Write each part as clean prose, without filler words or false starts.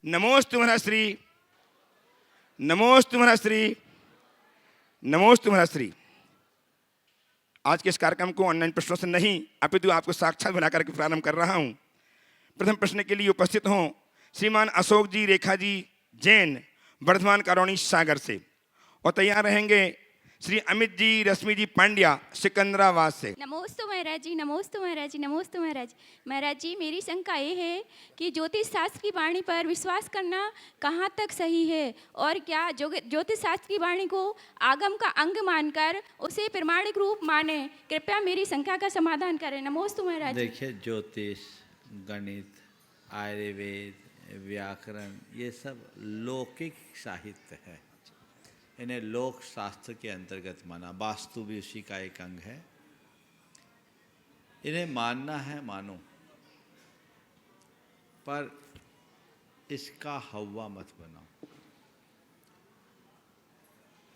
नमोस्तु मनश्री, नमोस्तु मनश्री, नमोस्तु मनश्री। आज के इस कार्यक्रम को ऑनलाइन प्रश्नों से नहीं अपितु आपको साक्षात बना करके प्रारंभ कर रहा हूं। प्रथम प्रश्न के लिए उपस्थित हों श्रीमान अशोक जी रेखा जी जैन, वर्धमान करौनी सागर से, और तैयार रहेंगे श्री अमित जी रश्मि जी पांड्या सिकंदराबाद से। नमोस्तु महाराज जी, नमोस्तु महाराज जी, नमोस्तु महाराज। महाराज जी, मेरी शंका ये है कि ज्योतिष शास्त्र की वाणी पर विश्वास करना कहाँ तक सही है, और क्या ज्योतिष शास्त्र की वाणी को आगम का अंग मानकर उसे प्रमाणिक रूप माने? कृपया मेरी शंका का समाधान करें। नमोस्तु महाराज जी। देखिए, ज्योतिष, गणित, आयुर्वेद, व्याकरण, ये सब लौकिक साहित्य है। इन्हें लोक शास्त्र के अंतर्गत माना। वास्तु भी उसी का एक अंग है। इन्हें मानना है, मानो, पर इसका हवा मत बनाओ।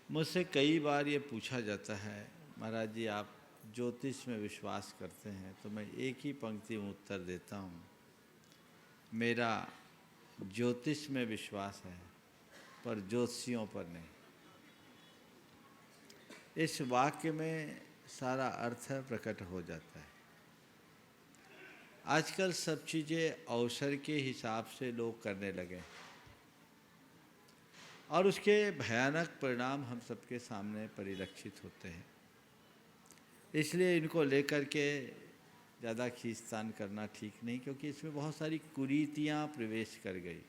मुझसे कई बार ये पूछा जाता है, महाराज जी आप ज्योतिष में विश्वास करते हैं? तो मैं एक ही पंक्ति में उत्तर देता हूँ, मेरा ज्योतिष में विश्वास है पर ज्योतिषियों पर नहीं। इस वाक्य में सारा अर्थ प्रकट हो जाता है। आजकल सब चीज़ें अवसर के हिसाब से लोग करने लगे और उसके भयानक परिणाम हम सबके सामने परिलक्षित होते हैं। इसलिए इनको लेकर के ज़्यादा खींचतान करना ठीक नहीं, क्योंकि इसमें बहुत सारी कुरीतियाँ प्रवेश कर गई।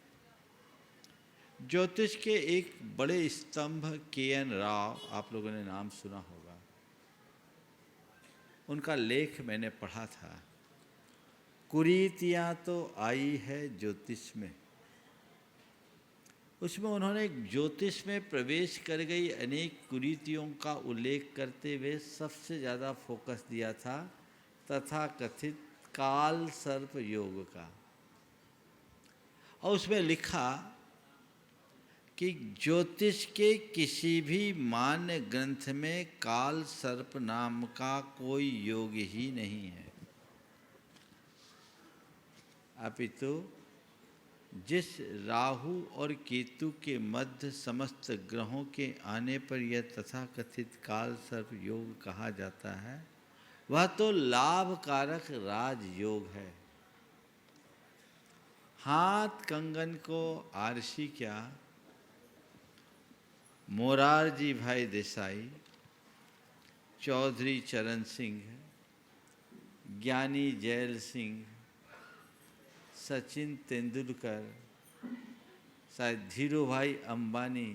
ज्योतिष के एक बड़े स्तंभ के.एन. राव, आप लोगों ने नाम सुना होगा, उनका लेख मैंने पढ़ा था। कुरीतियाँ तो आई है ज्योतिष में। उसमें उन्होंने ज्योतिष में प्रवेश कर गई अनेक कुरीतियों का उल्लेख करते हुए सबसे ज़्यादा फोकस दिया था तथाकथित काल सर्प योग का। और उसमें लिखा कि ज्योतिष के किसी भी मान्य ग्रंथ में काल सर्प नाम का कोई योग ही नहीं है, अपितु जिस राहु और केतु के मध्य समस्त ग्रहों के आने पर यह तथाकथित काल सर्प योग कहा जाता है, वह तो लाभकारक राजयोग है। हाथ कंगन को आरसी क्या, मोरारजी भाई देसाई, चौधरी चरण सिंह, ज्ञानी जैल सिंह, सचिन तेंदुलकर, शायद धीरू भाई अंबानी,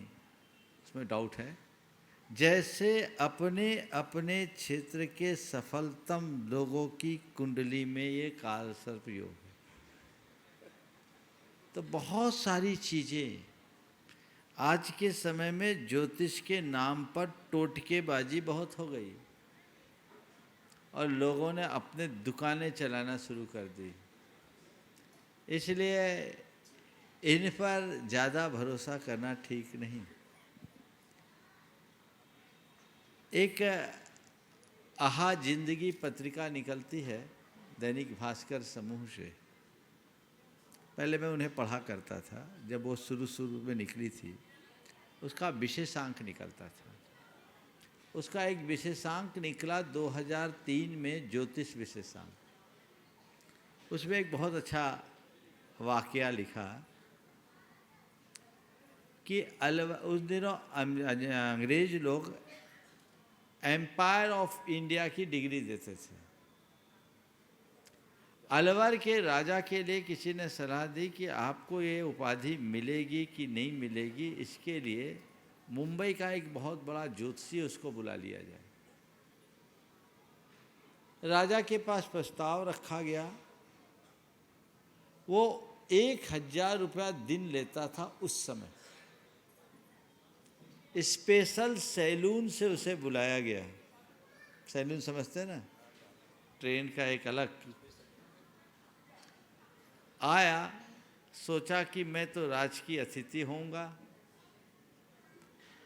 इसमें डाउट है, जैसे अपने अपने क्षेत्र के सफलतम लोगों की कुंडली में ये काल सर्प योग है। तो बहुत सारी चीज़ें आज के समय में ज्योतिष के नाम पर टोटकेबाजी बहुत हो गई और लोगों ने अपने दुकानें चलाना शुरू कर दी। इसलिए इन पर ज़्यादा भरोसा करना ठीक नहीं। एक आहा जिंदगी पत्रिका निकलती है दैनिक भास्कर समूह से। पहले मैं उन्हें पढ़ा करता था, जब वो शुरू में निकली थी। उसका विशेषांक निकलता था। उसका एक विशेषांक निकला 2003 में, ज्योतिष विशेषांक। उसमें एक बहुत अच्छा वाकया लिखा कि उस दिनों अंग्रेज लोग एम्पायर ऑफ इंडिया की डिग्री देते थे। अलवर के राजा के लिए किसी ने सलाह दी कि आपको ये उपाधि मिलेगी कि नहीं मिलेगी, इसके लिए मुंबई का एक बहुत बड़ा ज्योतिषी उसको बुला लिया जाए। राजा के पास प्रस्ताव रखा गया। वो 1000 रुपया दिन लेता था उस समय। स्पेशल सैलून से उसे बुलाया गया। सैलून समझते हैं ना, ट्रेन का एक अलग। आया, सोचा कि मैं तो राजकीय अतिथि होऊंगा,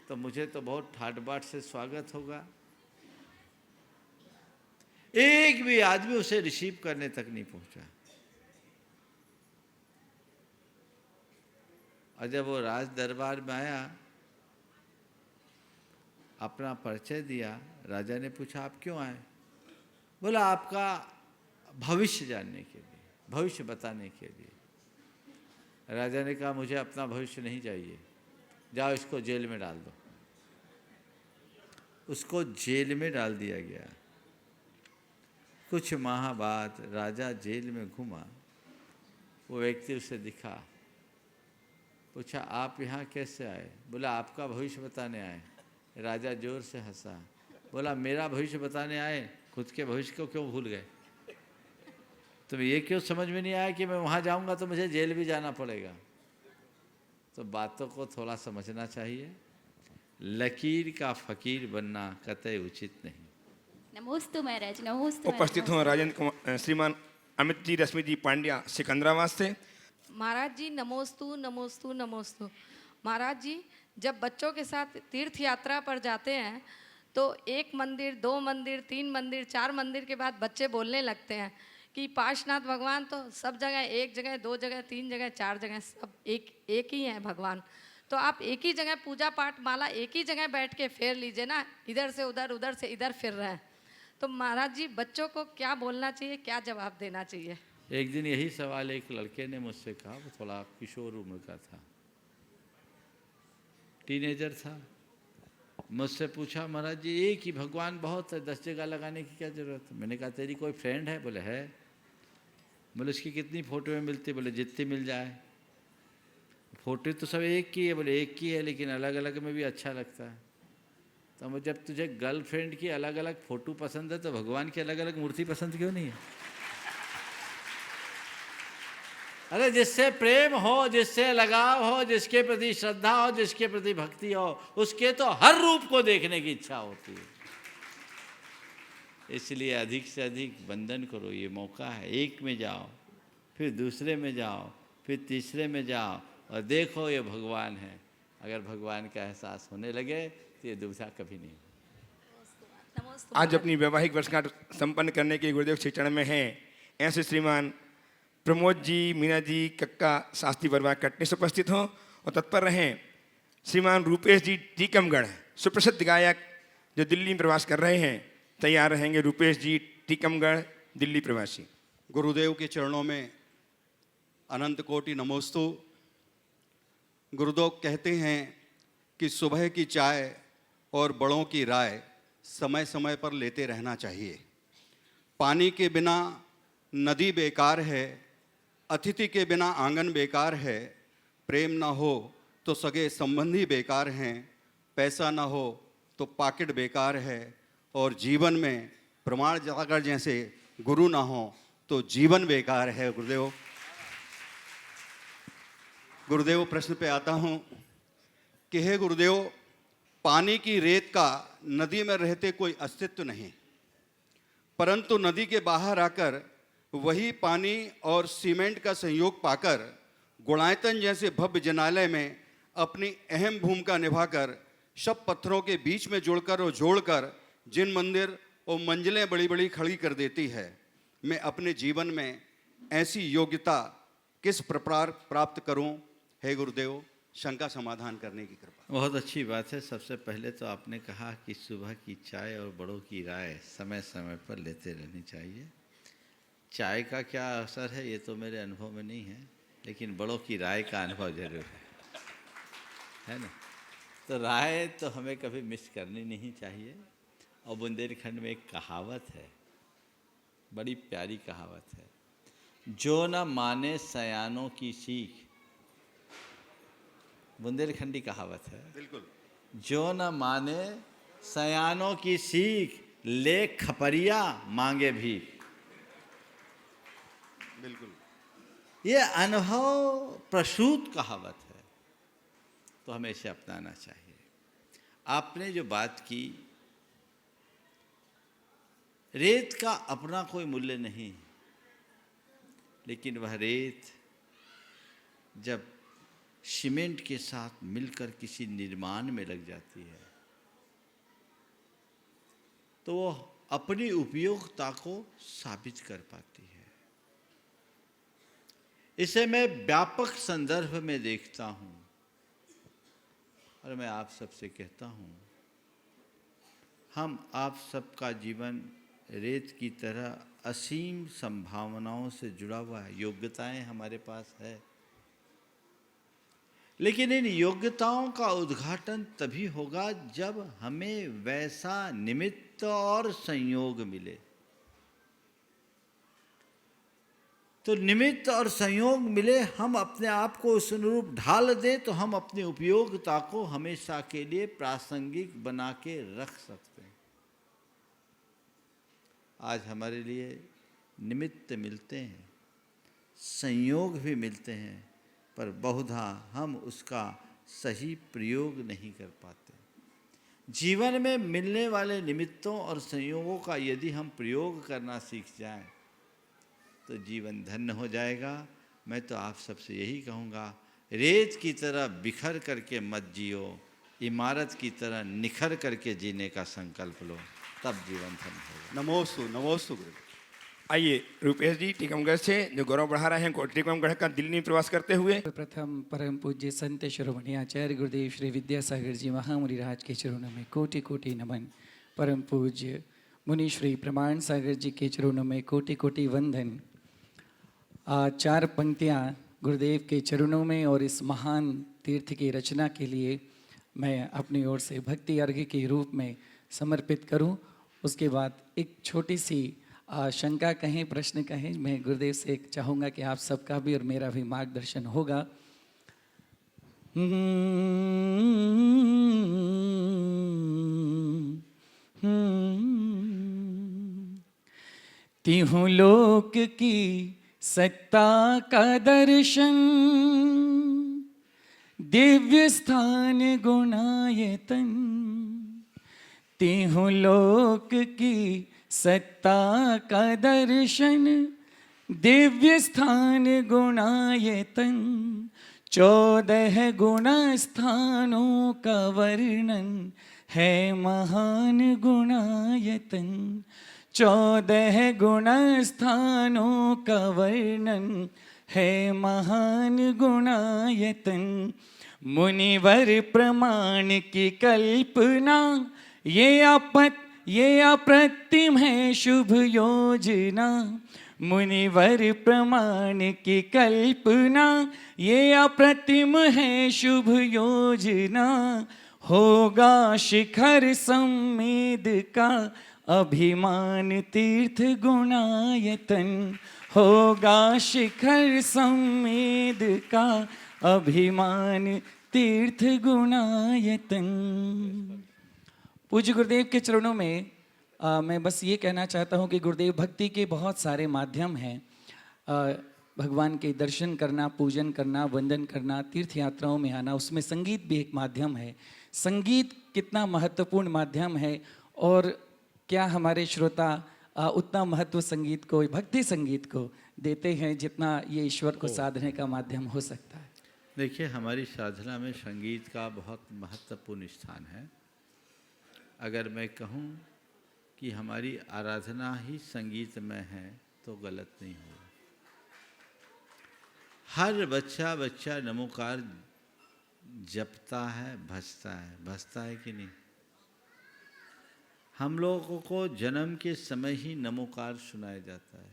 तो मुझे तो बहुत ठाट बाट से स्वागत होगा। एक भी आदमी उसे रिसीव करने तक नहीं पहुंचा। और जब वो राज दरबार में आया, अपना परिचय दिया, राजा ने पूछा आप क्यों आए? बोला आपका भविष्य जानने के लिए, भविष्य बताने के लिए। राजा ने कहा मुझे अपना भविष्य नहीं चाहिए, जाओ इसको जेल में डाल दो। उसको जेल में डाल दिया गया। कुछ माह बाद राजा जेल में घूमा, वो व्यक्ति उसे दिखा, पूछा आप यहाँ कैसे आए? बोला आपका भविष्य बताने आए। राजा जोर से हंसा, बोला मेरा भविष्य बताने आए, खुद के भविष्य को क्यों भूल गए? तुम्हें ये क्यों समझ में नहीं आया कि मैं वहाँ जाऊँगा तो मुझे जेल भी जाना पड़ेगा? तो बातों को थोड़ा समझना चाहिए। लकीर का फकीर बनना कतई उचित नहीं। नमोस्तु महाराज, नमोस्तु उपस्थित हों राजेंद्र कुमार, श्रीमान अमित जी रश्मि जी पांड्या सिकंदराबाद से। महाराज जी नमोस्तु नमोस्तु नमोस्तु। महाराज जी जब बच्चों के साथ तीर्थ यात्रा पर जाते हैं तो एक मंदिर, दो मंदिर, तीन मंदिर, चार मंदिर के बाद बच्चे बोलने लगते हैं कि पार्श्वनाथ भगवान तो सब जगह, एक जगह, दो जगह, तीन जगह, चार जगह, सब एक ही हैं भगवान। तो आप एक ही जगह पूजा पाठ माला एक ही जगह बैठ के फेर लीजिए ना, इधर से उधर, उधर से इधर फिर रहे हैं। तो महाराज जी बच्चों को क्या बोलना चाहिए, क्या जवाब देना चाहिए? एक दिन यही सवाल एक लड़के ने मुझसे कहा, वो थोड़ा किशोर उम्र का था, टीनेजर था। मुझसे पूछा महाराज जी एक ही भगवान बहुत है, 10 जगह लगाने की क्या जरूरत है? मैंने कहा तेरी कोई फ्रेंड है? बोले है। बोले उसकी कितनी फोटो में मिलती? बोले जितनी मिल जाए। फोटो तो सब एक की है? बोले एक की है, लेकिन अलग अलग में भी अच्छा लगता है। तो जब तुझे गर्लफ्रेंड की अलग अलग फोटो पसंद है तो भगवान की अलग अलग मूर्ति पसंद क्यों नहीं है? अरे जिससे प्रेम हो, जिससे लगाव हो, जिसके प्रति श्रद्धा हो, जिसके प्रति भक्ति हो, उसके तो हर रूप को देखने की इच्छा होती है। इसलिए अधिक से अधिक वंदन करो, ये मौका है। एक में जाओ, फिर दूसरे में जाओ, फिर तीसरे में जाओ और देखो ये भगवान है। अगर भगवान का एहसास होने लगे तो ये दुविधा कभी नहीं। आज अपनी वैवाहिक वर्षगांठ संपन्न करने के गुरुदेव श्री चरण में हैं ऐसे श्रीमान प्रमोद जी, मीना जी, कक्का, शास्त्री वर्मा कटनी से उपस्थित हों और तत्पर रहें। श्रीमान रूपेश जी टीकमगढ़, सुप्रसिद्ध गायक जो दिल्ली में प्रवास कर रहे हैं, तैयार रहेंगे। रूपेश जी टीकमगढ़, दिल्ली प्रवासी। गुरुदेव के चरणों में अनंत कोटि नमोस्तु। गुरुदेव कहते हैं कि सुबह की चाय और बड़ों की राय समय समय पर लेते रहना चाहिए। पानी के बिना नदी बेकार है, अतिथि के बिना आंगन बेकार है, प्रेम ना हो तो सगे संबंधी बेकार हैं, पैसा ना हो तो पाकिट बेकार है, और जीवन में प्रमाण जागर जैसे गुरु ना हो तो जीवन बेकार है। गुरुदेव प्रश्न पे आता हूँ कि हे गुरुदेव, पानी की रेत का नदी में रहते कोई अस्तित्व नहीं, परंतु नदी के बाहर आकर वही पानी और सीमेंट का संयोग पाकर गुणायतन जैसे भव्य जनालय में अपनी अहम भूमिका निभाकर सब पत्थरों के बीच में जुड़कर और जोड़कर जिन मंदिर और मंजिलें बड़ी बड़ी खड़ी कर देती है, मैं अपने जीवन में ऐसी योग्यता किस प्रकार प्राप्त करूं? हे गुरुदेव, शंका समाधान करने की कृपा। बहुत अच्छी बात है। सबसे पहले तो आपने कहा कि सुबह की चाय और बड़ों की राय समय समय पर लेते रहनी चाहिए। चाय का क्या असर है ये तो मेरे अनुभव में नहीं है, लेकिन बड़ों की राय का अनुभव जरूर है ना। तो राय तो हमें कभी मिस करनी नहीं चाहिए। और बुंदेलखंड में एक कहावत है, बड़ी प्यारी कहावत है, जो न माने सयानों की सीख। बुंदेलखंडी कहावत है, बिल्कुल। जो न माने सयानों की सीख, ले खपरिया मांगे भी। बिल्कुल। ये अनुभव प्रसूत कहावत है, तो हमें इसे अपनाना चाहिए। आपने जो बात की, रेत का अपना कोई मूल्य नहीं, लेकिन वह रेत जब सीमेंट के साथ मिलकर किसी निर्माण में लग जाती है तो वो अपनी उपयोगिता को साबित कर पाती है। इसे मैं व्यापक संदर्भ में देखता हूँ। और मैं आप सबसे कहता हूँ, हम आप सबका जीवन रेत की तरह असीम संभावनाओं से जुड़ा हुआ है। योग्यताएं हमारे पास है, लेकिन इन योग्यताओं का उद्घाटन तभी होगा जब हमें वैसा निमित्त और संयोग मिले। तो निमित्त और संयोग मिले, हम अपने आप को उस अनुरूप ढाल दें तो हम अपनी उपयोगिता को हमेशा के लिए प्रासंगिक बना के रख सकते हैं। आज हमारे लिए निमित्त मिलते हैं, संयोग भी मिलते हैं, पर बहुधा हम उसका सही प्रयोग नहीं कर पाते। जीवन में मिलने वाले निमित्तों और संयोगों का यदि हम प्रयोग करना सीख जाएं तो जीवन धन्य हो जाएगा। मैं तो आप सबसे यही कहूँगा, रेत की तरह बिखर करके मत जियो, इमारत की तरह निखर करके जीने का संकल्प लो, तब जीवन धन्य होगा। नमोस्तु नमोस्तु गुरु। आइए रूपेश जी टीकमगढ़ से जो गौरव बढ़ा रहे हैं टीकमगढ़ का दिल्ली में प्रवास करते हुए। प्रथम परम पूज्य संत शिरोमणि आचार्य गुरुदेव श्री विद्यासागर जी महामुनिराज के चरणों में कोटि कोटि नमन। परम पूज्य मुनि श्री प्रमाण सागर जी के चरणों में कोटि कोटि वंदन। चार पंक्तियाँ गुरुदेव के चरणों में और इस महान तीर्थ की रचना के लिए मैं अपनी ओर से भक्ति अर्घ्य के रूप में समर्पित करूं। उसके बाद एक छोटी सी शंका कहें, प्रश्न कहें, मैं गुरुदेव से चाहूँगा कि आप सबका भी और मेरा भी मार्गदर्शन होगा। तिहु लोक की सत्ता का दर्शन, दिव्य स्थान गुणायतन। तिहु लोक की सत्ता का दर्शन, दिव्य स्थान गुणायतन। 14 गुण स्थानों का वर्णन है महान गुणायतन। 14 गुण स्थानों का वर्णन है महान गुणायतन। मुनिवर प्रमाण की कल्पना, ये अप्रतिम है शुभ योजना। मुनिवर प्रमाण की कल्पना, ये अप्रतिम है शुभ योजना। होगा शिखर सम्मेद का अभिमान तीर्थ गुणायतन। होगा शिखर सम्मेद का अभिमान तीर्थ गुणायतन। पूज्य गुरुदेव के चरणों में मैं बस ये कहना चाहता हूँ कि गुरुदेव भक्ति के बहुत सारे माध्यम हैं। भगवान के दर्शन करना, पूजन करना, वंदन करना, तीर्थ यात्राओं में आना, उसमें संगीत भी एक माध्यम है। संगीत कितना महत्वपूर्ण माध्यम है और क्या हमारे श्रोता उतना महत्व संगीत को, भक्ति संगीत को देते हैं जितना ये ईश्वर को साधने का माध्यम हो सकता है। देखिए, हमारी साधना में संगीत का बहुत महत्वपूर्ण स्थान है। अगर मैं कहूँ कि हमारी आराधना ही संगीत में है तो गलत नहीं होगा। हर बच्चा नमोकार जपता है, भजता है कि नहीं? हम लोगों को जन्म के समय ही नमोकार सुनाया जाता है।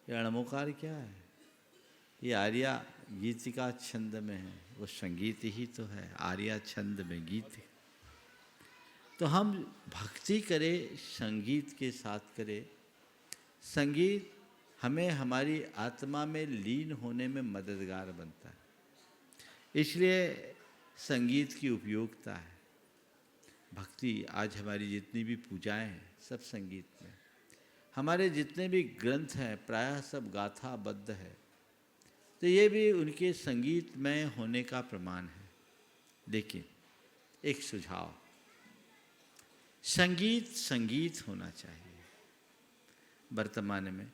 यह नमोकार क्या है? ये आर्या गीतिका छंद में है, वो संगीत ही तो है। आर्या छंद में गीत। तो हम भक्ति करें, संगीत के साथ करें। संगीत हमें हमारी आत्मा में लीन होने में मददगार बनता है, इसलिए संगीत की उपयोगिता है। भक्ति, आज हमारी जितनी भी पूजाएं हैं सब संगीत में। हमारे जितने भी ग्रंथ हैं प्रायः सब गाथाबद्ध है, तो ये भी उनके संगीतमय होने का प्रमाण है। लेकिन एक सुझाव, संगीत होना चाहिए। वर्तमान में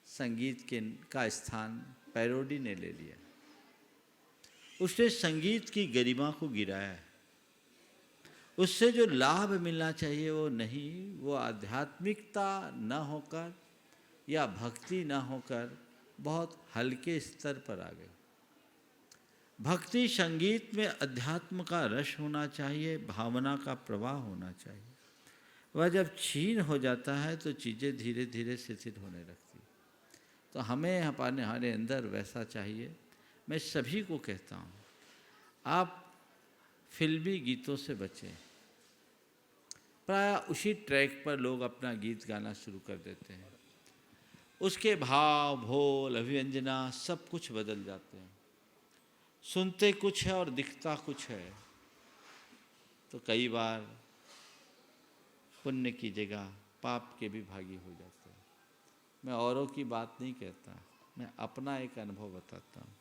संगीत का स्थान पैरोडी ने ले लिया। उसने संगीत की गरिमा को गिराया है। उससे जो लाभ मिलना चाहिए वो नहीं, वो आध्यात्मिकता न होकर या भक्ति न होकर बहुत हल्के स्तर पर आ गई। भक्ति संगीत में अध्यात्म का रस होना चाहिए, भावना का प्रवाह होना चाहिए। वह जब क्षीण हो जाता है तो चीज़ें धीरे धीरे शिथिल होने लगती। तो हमें हमारे अंदर वैसा चाहिए। मैं सभी को कहता हूँ, आप फिल्मी गीतों से बचें। प्राय उसी ट्रैक पर लोग अपना गीत गाना शुरू कर देते हैं, उसके भाव भोल अभिव्यंजना सब कुछ बदल जाते हैं। सुनते कुछ है और दिखता कुछ है। तो कई बार पुण्य की जगह पाप के भी भागी हो जाते हैं। मैं औरों की बात नहीं कहता, मैं अपना एक अनुभव बताता हूँ।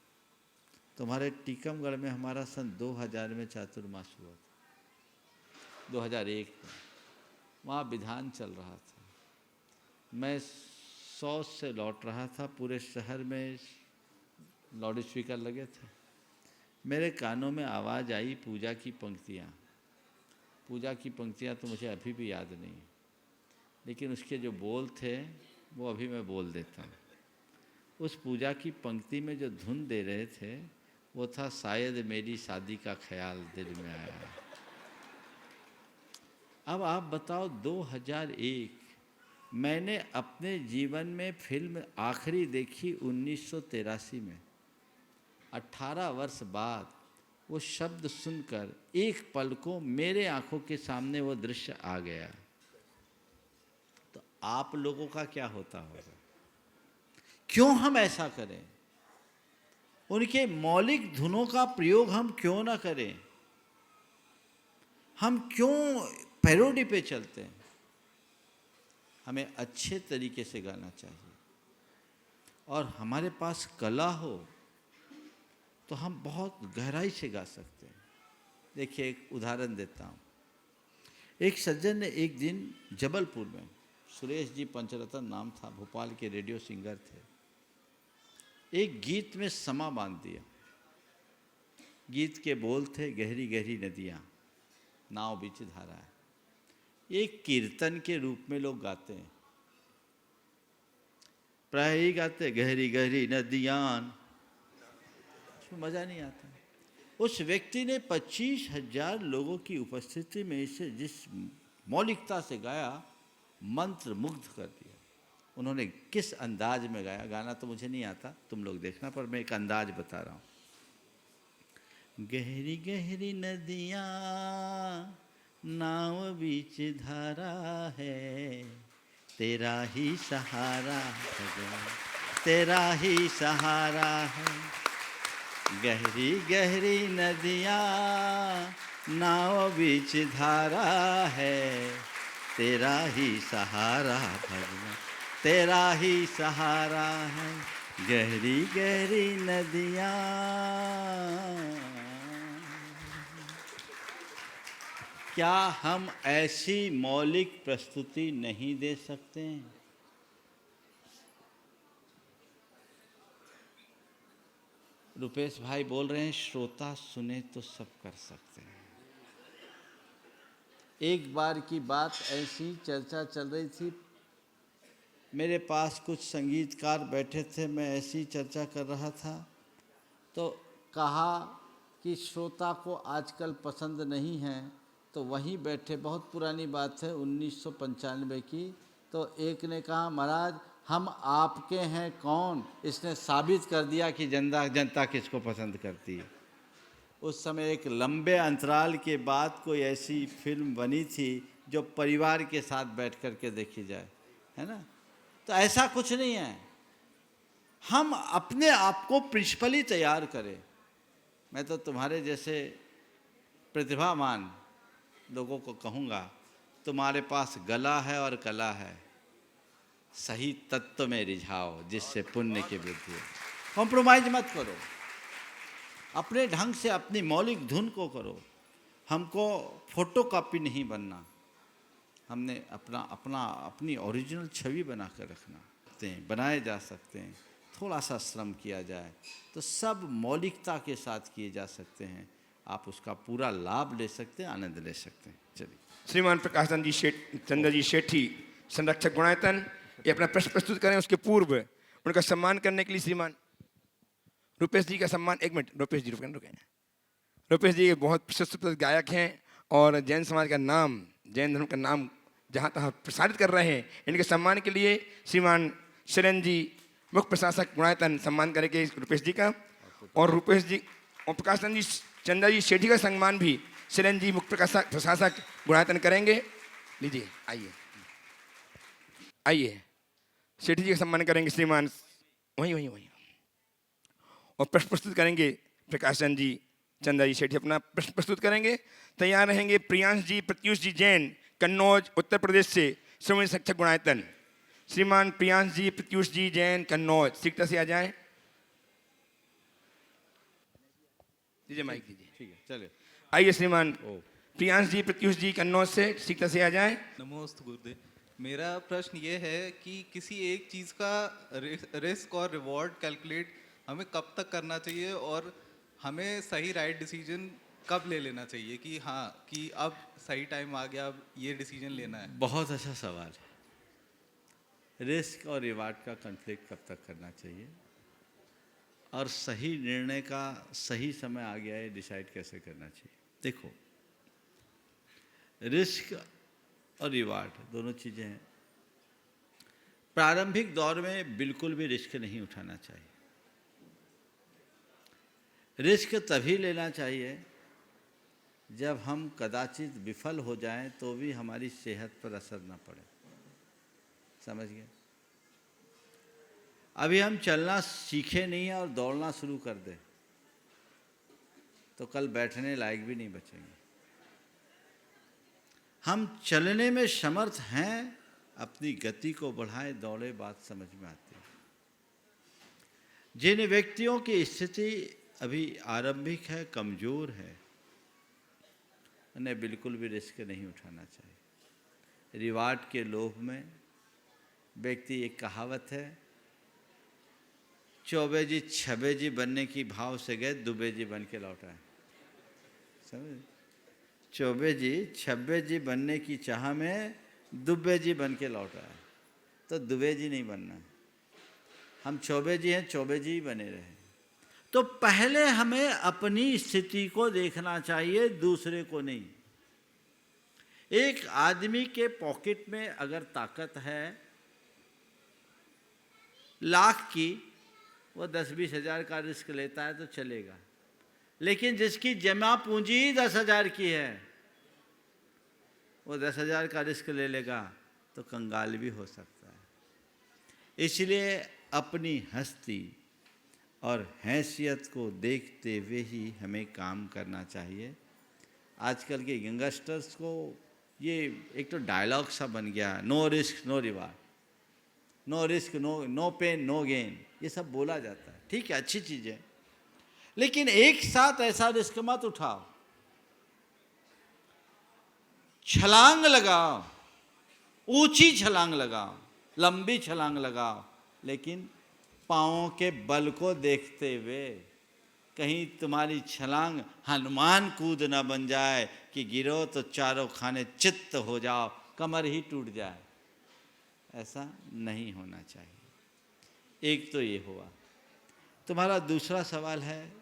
तुम्हारे टीकमगढ़ में हमारा सन 2000 में चातुर्मास हुआ था, 2001 में। वहाँ विधान चल रहा था। मैं 100 से लौट रहा था, पूरे शहर में लाउड स्पीकर लगे थे। मेरे कानों में आवाज़ आई पूजा की पंक्तियाँ। पूजा की पंक्तियाँ तो मुझे अभी भी याद नहीं, लेकिन उसके जो बोल थे वो अभी मैं बोल देता हूँ। उस पूजा की पंक्ति में जो धुन दे रहे थे वो था, शायद मेरी शादी का ख्याल दिल में आया। अब आप बताओ, 2001 मैंने अपने जीवन में फिल्म आखिरी देखी 1983 में। 18 वर्ष बाद वो शब्द सुनकर एक पल को मेरे आंखों के सामने वो दृश्य आ गया। तो आप लोगों का क्या होता होगा? क्यों हम ऐसा करें? उनके मौलिक धुनों का प्रयोग हम क्यों ना करें? हम क्यों पैरोडी पे चलते हैं? हमें अच्छे तरीके से गाना चाहिए, और हमारे पास कला हो तो हम बहुत गहराई से गा सकते हैं। देखिए, एक उदाहरण देता हूँ। एक सज्जन ने एक दिन जबलपुर में, सुरेश जी पंचरत्न नाम था, भोपाल के रेडियो सिंगर थे, एक गीत में समा बांध दिया। गीत के बोल थे, गहरी गहरी नदियाँ नाव बीच धारा है। एक कीर्तन के रूप में लोग गाते हैं, प्राय ही गाते, गहरी गहरी नदियाँ। उसमें मज़ा नहीं आता। उस व्यक्ति ने 25,000 लोगों की उपस्थिति में इसे जिस मौलिकता से गाया, मंत्र मुग्ध कर दिया। उन्होंने किस अंदाज में गाया, गाना तो मुझे नहीं आता, तुम लोग देखना, पर मैं एक अंदाज बता रहा हूँ। गहरी गहरी नदियाँ नाव बीच धारा है, तेरा ही सहारा है, तेरा ही सहारा है। गहरी गहरी नदियाँ नाव बीच धारा है, तेरा ही सहारा भगवान, तेरा ही सहारा है। गहरी गहरी नदियाँ। क्या हम ऐसी मौलिक प्रस्तुति नहीं दे सकते हैं? रुपेश भाई बोल रहे हैं, श्रोता सुने तो सब कर सकते हैं। एक बार की बात, ऐसी चर्चा चल रही थी, मेरे पास कुछ संगीतकार बैठे थे, मैं ऐसी चर्चा कर रहा था, तो कहा कि श्रोता को आजकल पसंद नहीं है। तो वहीं बैठे, बहुत पुरानी बात है 1995 की, तो एक ने कहा, महाराज हम आपके हैं कौन, इसने साबित कर दिया कि जनता किसको पसंद करती है। उस समय एक लंबे अंतराल के बाद कोई ऐसी फिल्म बनी थी जो परिवार के साथ बैठ कर के देखी जाए, है ना? तो ऐसा कुछ नहीं है। हम अपने आप को प्रिंसिपली तैयार करें। मैं तो तुम्हारे जैसे प्रतिभावान लोगों को कहूँगा, तुम्हारे पास गला है और कला है, सही तत्व में रिझाओ जिससे पुण्य की वृद्धि हो। कॉम्प्रोमाइज मत करो, अपने ढंग से अपनी मौलिक धुन को करो। हमको फोटोकॉपी नहीं बनना, हमने अपनी ओरिजिनल छवि बना कर रखना। बनाए जा सकते हैं, थोड़ा सा श्रम किया जाए तो सब मौलिकता के साथ किए जा सकते हैं। आप उसका पूरा लाभ ले सकते हैं, आनंद ले सकते हैं। चलिए। श्रीमान प्रकाश चंद्र जी शेठी, संरक्षक गुणायतन, ये अपना प्रश्न प्रस्तुत करें। उसके पूर्व उनका सम्मान करने के लिए श्रीमान रुपेश जी का सम्मान, एक मिनट रुपेश जी रुकें। रुपेश जी बहुत प्रसिद्ध गायक हैं और जैन समाज का नाम, जैन धर्म का नाम जहाँ तहाँ प्रसारित कर रहे हैं। इनके सम्मान के लिए श्रीमान शरण जी मुख्य प्रशासक गुणायतन सम्मान करेंगे रुपेश जी का, और रुपेश जी और प्रकाश चंद जी, चंदा जी सेठी का सम्मान भी शरण जी मुख्य प्रशासक गुणायतन करेंगे। लीजिए, आइए आइए, सेठी जी का सम्मान करेंगे श्रीमान, वहीं वहीं वहीं, और प्रश्न प्रस्तुत करेंगे प्रकाश चंद जी, चंदा जी सेठी अपना प्रश्न प्रस्तुत करेंगे। तैयार रहेंगे प्रियांश जी प्रत्युष जी जैन, कन्नौज उत्तर प्रदेश से श्रोमणी शिक्षक गुणायतन। श्रीमान प्रियांश जी प्रत्युष जी जैन, कन्नौज, सीखता से आ जाएं। दीजिए माइक दीजिए। ठीक है, चलिए। आइए श्रीमान प्रियांश जी प्रत्युष जी कन्नौज से, सीखता से आ जाएं। नमोस्तु गुरुदेव। मेरा प्रश्न ये है कि किसी एक चीज़ का रिस्क और रिवॉर्ड कैलकुलेट हमें कब तक करना चाहिए, और हमें सही राइट डिसीजन कब ले लेना चाहिए कि हाँ कि अब सही टाइम आ गया, अब ये डिसीजन लेना है। बहुत अच्छा सवाल है। रिस्क और रिवार्ड का कॉन्फ्लिक्ट कब तक करना चाहिए और सही निर्णय का सही समय आ गया है डिसाइड कैसे करना चाहिए। देखो, रिस्क और रिवार्ड दोनों चीज़ें हैं। प्रारंभिक दौर में बिल्कुल भी रिस्क नहीं उठाना चाहिए। रिस्क तभी लेना चाहिए जब हम कदाचित विफल हो जाएं तो भी हमारी सेहत पर असर ना पड़े। समझ गए? अभी हम चलना सीखे नहीं हैं और दौड़ना शुरू कर दें तो कल बैठने लायक भी नहीं बचेंगे। हम चलने में समर्थ हैं, अपनी गति को बढ़ाएं, दौड़े, बात समझ में आती है। जिन व्यक्तियों की स्थिति अभी आरंभिक है, कमजोर है, उन्हें बिल्कुल भी रिस्क नहीं उठाना चाहिए। रिवार्ड के लोभ में व्यक्ति, एक कहावत है, चौबे जी छबे जी बनने की भाव से गए, दुबे जी बन के लौटा है। समझ? चौबे जी छब्बे जी बनने की चाह में दुबे जी बन के लौटा है। तो दुबे जी नहीं बनना, हम चौबे जी हैं, चौबे जी ही बने रहे। तो पहले हमें अपनी स्थिति को देखना चाहिए, दूसरे को नहीं। एक आदमी के पॉकेट में अगर ताकत है लाख की, वो 10-20 हज़ार का रिस्क लेता है तो चलेगा। लेकिन जिसकी जमा पूंजी 10,000 की है, वो 10,000 का रिस्क ले लेगा तो कंगाल भी हो सकता है। इसलिए अपनी हस्ती और हैसियत को देखते हुए ही हमें काम करना चाहिए। आजकल के यंगस्टर्स को ये एक तो डायलॉग सा बन गया, no risk no reward, no risk no pain no gain, ये सब बोला जाता है। ठीक है, अच्छी चीज़ है, लेकिन एक साथ ऐसा रिस्क मत उठाओ। छलांग लगाओ, ऊंची छलांग लगाओ, लंबी छलांग लगाओ, लेकिन पाँवों के बल को देखते हुए। कहीं तुम्हारी छलांग हनुमान कूद न बन जाए कि गिरो तो चारों खाने चित्त हो जाओ, कमर ही टूट जाए। ऐसा नहीं होना चाहिए। एक तो ये हुआ। तुम्हारा दूसरा सवाल है,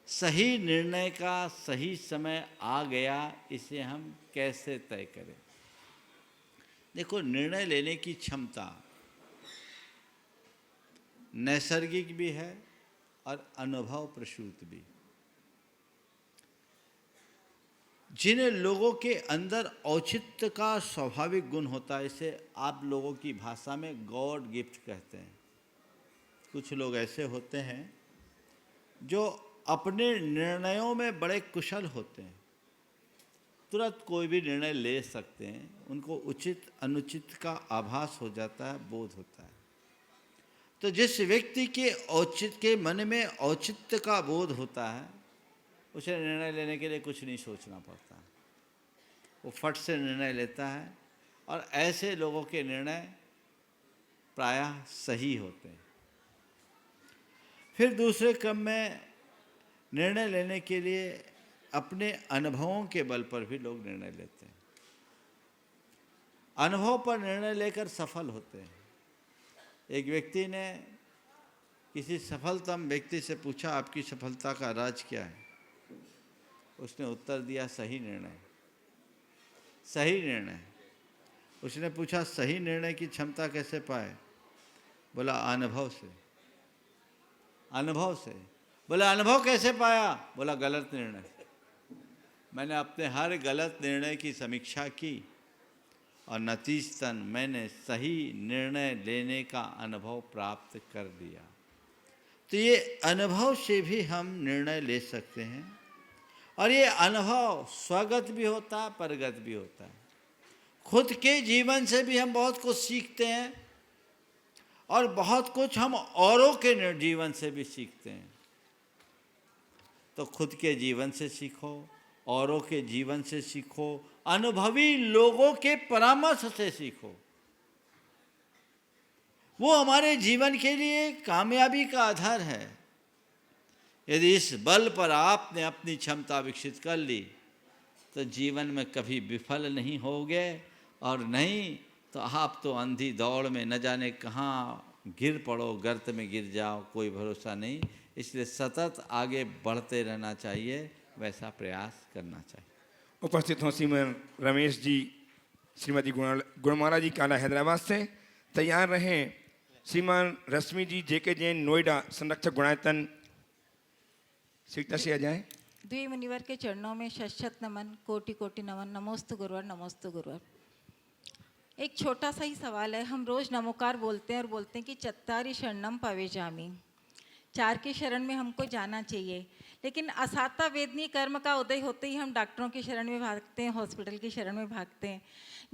सही निर्णय का सही समय आ गया, इसे हम कैसे तय करें। देखो, निर्णय लेने की क्षमता नैसर्गिक भी है और अनुभव प्रसूत भी। जिन लोगों के अंदर औचित्य का स्वाभाविक गुण होता है, इसे आप लोगों की भाषा में गॉड गिफ्ट कहते हैं। कुछ लोग ऐसे होते हैं जो अपने निर्णयों में बड़े कुशल होते हैं, तुरंत कोई भी निर्णय ले सकते हैं, उनको उचित अनुचित का आभास हो जाता है, बोध होता है। तो जिस व्यक्ति के औचित्य के मन में औचित्य का बोध होता है, उसे निर्णय लेने के लिए कुछ नहीं सोचना पड़ता, वो फट से निर्णय लेता है, और ऐसे लोगों के निर्णय प्रायः सही होते हैं। फिर दूसरे क्रम में निर्णय लेने के लिए अपने अनुभवों के बल पर भी लोग निर्णय लेते हैं, अनुभव पर निर्णय लेकर सफल होते हैं। एक व्यक्ति ने किसी सफलतम व्यक्ति से पूछा आपकी सफलता का राज क्या है? उसने उत्तर दिया सही निर्णय। सही निर्णय। उसने पूछा सही निर्णय की क्षमता कैसे पाए? बोला अनुभव से। अनुभव से। बोला अनुभव कैसे पाया? बोला गलत निर्णय। मैंने अपने हर गलत निर्णय की समीक्षा की और नतीजतन मैंने सही निर्णय लेने का अनुभव प्राप्त कर लिया। तो ये अनुभव से भी हम निर्णय ले सकते हैं और ये अनुभव स्वगत भी होता है, परगत भी होता है। खुद के जीवन से भी हम बहुत कुछ सीखते हैं और बहुत कुछ हम औरों के जीवन से भी सीखते हैं। तो खुद के जीवन से सीखो, औरों के जीवन से सीखो, अनुभवी लोगों के परामर्श से सीखो। वो हमारे जीवन के लिए कामयाबी का आधार है। यदि इस बल पर आपने अपनी क्षमता विकसित कर ली तो जीवन में कभी विफल नहीं होगे, और नहीं तो आप तो अंधी दौड़ में न जाने कहाँ गिर पड़ो, गर्त में गिर जाओ, कोई भरोसा नहीं। इसलिए सतत आगे बढ़ते रहना चाहिए, वैसा प्रयास करना चाहिए। उपस्थित हों श्रीमान रमेश जी, श्रीमती गुणमाला जी काला हैदराबाद से। तैयार रहें श्रीमान रश्मि जी जेके जैन नोएडा संरक्षक गुणायतन, सीता से आ जाए। द्वि मुनिवर के चरणों में शत नमन, कोटि कोटि नमन। नमोस्तु गुरुवर, नमोस्तु गुरुवर। एक छोटा सा ही सवाल है। हम रोज नमोकार बोलते हैं और बोलते हैं कि चत्तारि शरणम पवेजामि, 4 की शरण में हमको जाना चाहिए, लेकिन असाता वेदनी कर्म का उदय होते ही हम डॉक्टरों की शरण में भागते हैं, हॉस्पिटल की शरण में भागते हैं।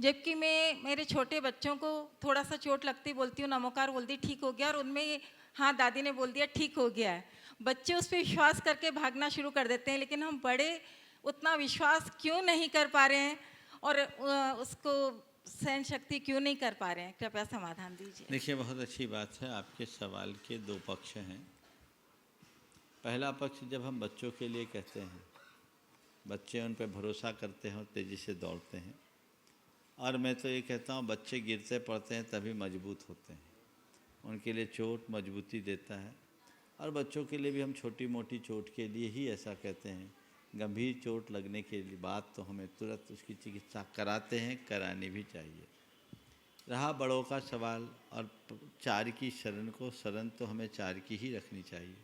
जबकि मैं मेरे छोटे बच्चों को थोड़ा सा चोट लगती बोलती हूँ नमोकार, बोलती ठीक हो गया, और उनमें हाँ दादी ने बोल दिया ठीक हो गया है। बच्चे उस पर विश्वास करके भागना शुरू कर देते हैं, लेकिन हम बड़े उतना विश्वास क्यों नहीं कर पा रहे हैं और उसको सहन शक्ति क्यों नहीं कर पा रहे हैं? कृपया समाधान दीजिए। देखिए, बहुत अच्छी बात है। आपके सवाल के 2 पक्ष हैं। पहला पक्ष, जब हम बच्चों के लिए कहते हैं, बच्चे उन पर भरोसा करते हैं और तेज़ी से दौड़ते हैं, और मैं तो ये कहता हूँ बच्चे गिरते पड़ते हैं तभी मजबूत होते हैं। उनके लिए चोट मजबूती देता है, और बच्चों के लिए भी हम छोटी मोटी चोट के लिए ही ऐसा कहते हैं। गंभीर चोट लगने के बाद तो हमें तुरंत उसकी चिकित्सा कराते हैं, करानी भी चाहिए। रहा बड़ों का सवाल और 4 की शरण को, शरण तो हमें 4 की ही रखनी चाहिए,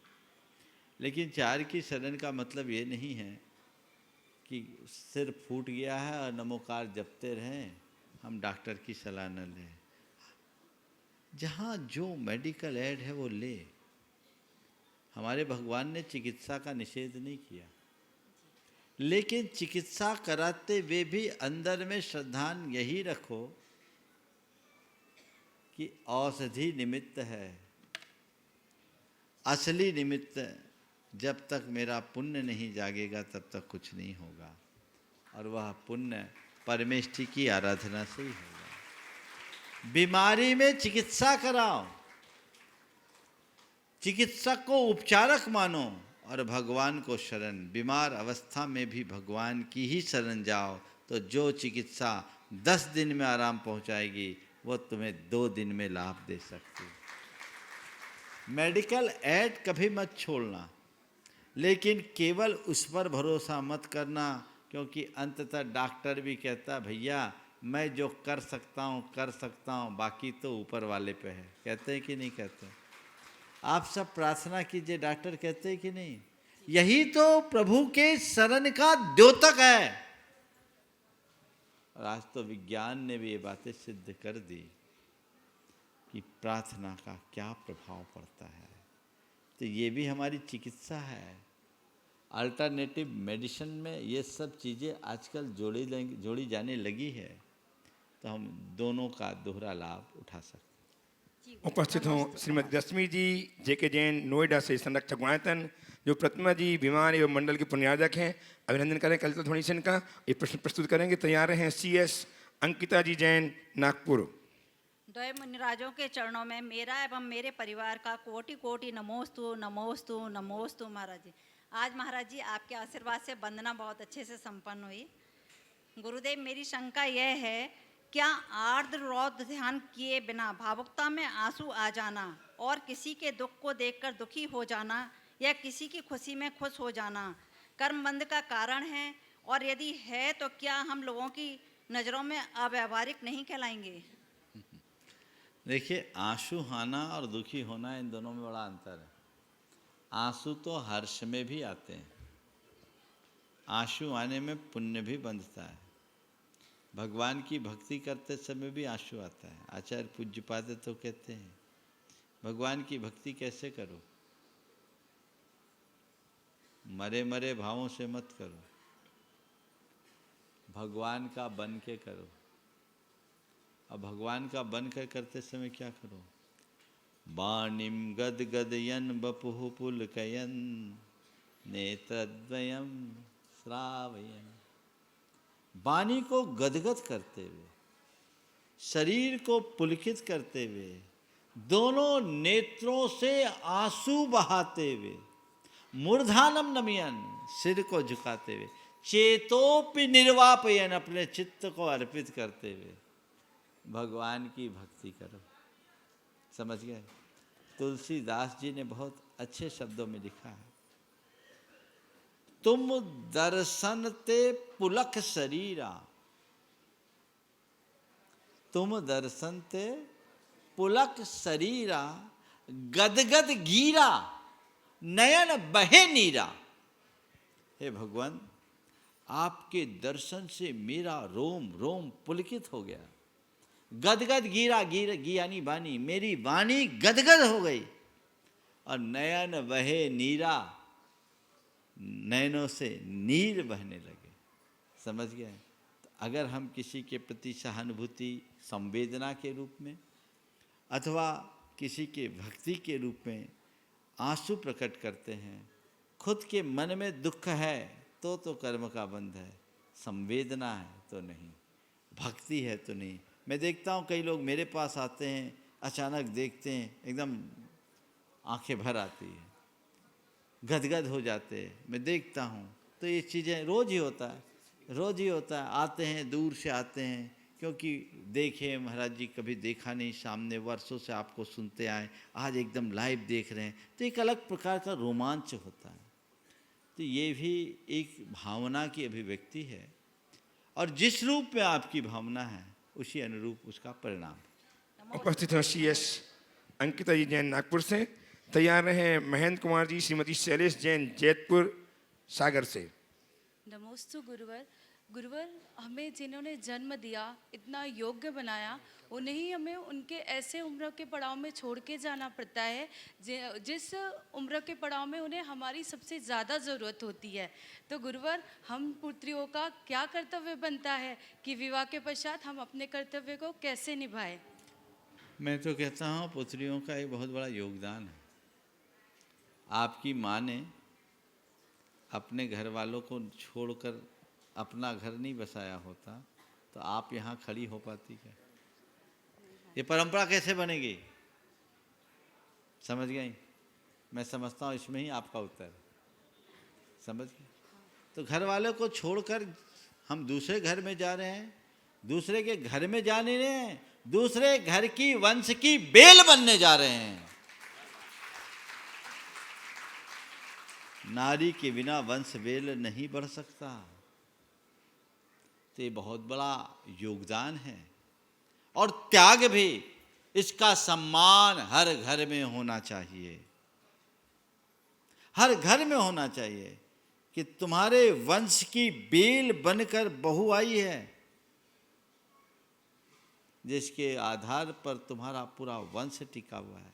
लेकिन 4 की शरण का मतलब ये नहीं है कि सिर फूट गया है और नमोकार जपते रहें, हम डॉक्टर की सलाह न लें। जहाँ जो मेडिकल एड है वो ले। हमारे भगवान ने चिकित्सा का निषेध नहीं किया, लेकिन चिकित्सा कराते हुए भी अंदर में श्रद्धान यही रखो कि औषधि निमित्त है, असली निमित्त जब तक मेरा पुण्य नहीं जागेगा तब तक कुछ नहीं होगा, और वह पुण्य परमेष्ठी की आराधना से ही होगा। बीमारी में चिकित्सा कराओ, चिकित्सक को उपचारक मानो और भगवान को शरण। बीमार अवस्था में भी भगवान की ही शरण जाओ, तो जो चिकित्सा 10 दिन में आराम पहुंचाएगी वो तुम्हें 2 दिन में लाभ दे सकती है। मेडिकल एड कभी मत छोड़ना, लेकिन केवल उस पर भरोसा मत करना, क्योंकि अंततः डॉक्टर भी कहता भैया मैं जो कर सकता हूँ, बाकी तो ऊपर वाले पे है। कहते हैं कि नहीं कहते? आप सब प्रार्थना कीजिए, डॉक्टर कहते हैं कि नहीं? यही तो प्रभु के शरण का द्योतक है। और आज तो विज्ञान ने भी ये बातें सिद्ध कर दी कि प्रार्थना का क्या प्रभाव पड़ता है। तो ये भी हमारी चिकित्सा है। अल्टरनेटिव मेडिसिन में ये सब चीज़ें आजकल जोड़ी जाने लगी है, तो हम दोनों का दोहरा लाभ उठा सकते हैं। उपस्थित हों श्रीमती रश्मि जी जेके जैन नोएडा से संरक्षक गुणायतन, जो प्रतिमा जी बीमार एवं मंडल के पुण्यार्जक हैं। अभिनंदन करें कल तो थोड़ी सी इनका। ये प्रश्न प्रस्तुत करेंगे। तैयार हैं CS अंकिता जी जैन नागपुर। द्वय मुनिराजों के चरणों में मेरा एवं मेरे परिवार का कोटि कोटि नमोस्तु नमोस्तु नमोस्तु। महाराज जी, आज महाराज जी आपके आशीर्वाद से वंदना बहुत अच्छे से संपन्न हुई। गुरुदेव, मेरी शंका यह है क्या आर्द्र रौद्र ध्यान किए बिना भावुकता में आंसू आ जाना और किसी के दुख को देखकर दुखी हो जाना या किसी की खुशी में खुश हो जाना कर्मबंध का कारण है? और यदि है तो क्या हम लोगों की नज़रों में अव्यावहारिक नहीं कहलाएंगे? देखिए, आंसू आना और दुखी होना, इन दोनों में बड़ा अंतर है। आंसू तो हर्ष में भी आते हैं, आंसू आने में पुण्य भी बंधता है। भगवान की भक्ति करते समय भी आंसू आता है। आचार्य पूज्यपाद तो कहते हैं भगवान की भक्ति कैसे करो, मरे मरे भावों से मत करो, भगवान का बन के करो। अब भगवान का बन कर करते समय क्या करो? वाणिम गद गदयन बपुः पुलकयन नेत्रद्वयम श्रावयन। वाणी को गदगद करते हुए, शरीर को पुलकित करते हुए, दोनों नेत्रों से आंसू बहाते हुए, मूर्धानम नमयन, सिर को झुकाते हुए, चेतोपि निर्वापयन, अपने चित्त को अर्पित करते हुए भगवान की भक्ति करो। समझ गए? तुलसीदास जी ने बहुत अच्छे शब्दों में लिखा है, तुम दर्शन ते पुलक शरीरा, तुम दर्शन ते पुलक शरीरा, गदगद गीरा, नयन बहे नीरा। हे भगवान, आपके दर्शन से मेरा रोम रोम पुलकित हो गया। गदगद गीरा, गियानी बानी, मेरी वाणी गदगद हो गई। और नयन बहे नीरा, नयनों से नीर बहने लगे। समझ गए? तो अगर हम किसी के प्रति सहानुभूति, संवेदना के रूप में अथवा किसी के भक्ति के रूप में आंसू प्रकट करते हैं, खुद के मन में दुख है तो कर्म का बंध है, संवेदना है तो नहीं, भक्ति है तो नहीं। मैं देखता हूँ कई लोग मेरे पास आते हैं, अचानक देखते हैं एकदम आंखें भर आती है, गदगद हो जाते हैं। मैं देखता हूँ तो ये चीज़ें रोज़ ही होता है, रोज़ ही होता है। आते हैं, दूर से आते हैं, क्योंकि देखे महाराज जी कभी देखा नहीं, सामने वर्षों से आपको सुनते आए, आज एकदम लाइव देख रहे हैं, तो एक अलग प्रकार का रोमांच होता है। तो ये भी एक भावना की अभिव्यक्ति है, और जिस रूप में आपकी भावना है उसी अनुरूप उसका परिणाम। उपस्थित हैं CS अंकिता जी जैन नागपुर से। तैयार रहे महेंद्र कुमार जी श्रीमती शैलेश जैन जैतपुर सागर से। नमोस्तु गुरुवर। गुरुवर, हमें जिन्होंने जन्म दिया, इतना योग्य बनाया, उन्हें ही हमें उनके ऐसे उम्र के पड़ाव में छोड़ के जाना पड़ता है जिस उम्र के पड़ाव में उन्हें हमारी सबसे ज़्यादा ज़रूरत होती है। तो गुरुवर, हम पुत्रियों का क्या कर्तव्य बनता है कि विवाह के पश्चात हम अपने कर्तव्य को कैसे निभाएं? मैं तो कहता हूँ पुत्रियों का एक बहुत बड़ा योगदान है। आपकी माँ ने अपने घर वालों को छोड़कर अपना घर नहीं बसाया होता तो आप यहाँ खड़ी हो पाती क्या? ये परंपरा कैसे बनेगी? समझ गई? मैं समझता हूँ इसमें ही आपका उत्तर है। समझ गए? तो घर वालों को छोड़कर हम दूसरे घर में जा रहे हैं, दूसरे के घर में जा नहीं रहे हैं, दूसरे घर की वंश की बेल बनने जा रहे हैं। नारी के बिना वंश बेल नहीं बढ़ सकता। तो ये बहुत बड़ा योगदान है, और त्याग भी। इसका सम्मान हर घर में होना चाहिए, हर घर में होना चाहिए कि तुम्हारे वंश की बेल बनकर बहू आई है, जिसके आधार पर तुम्हारा पूरा वंश टिका हुआ है।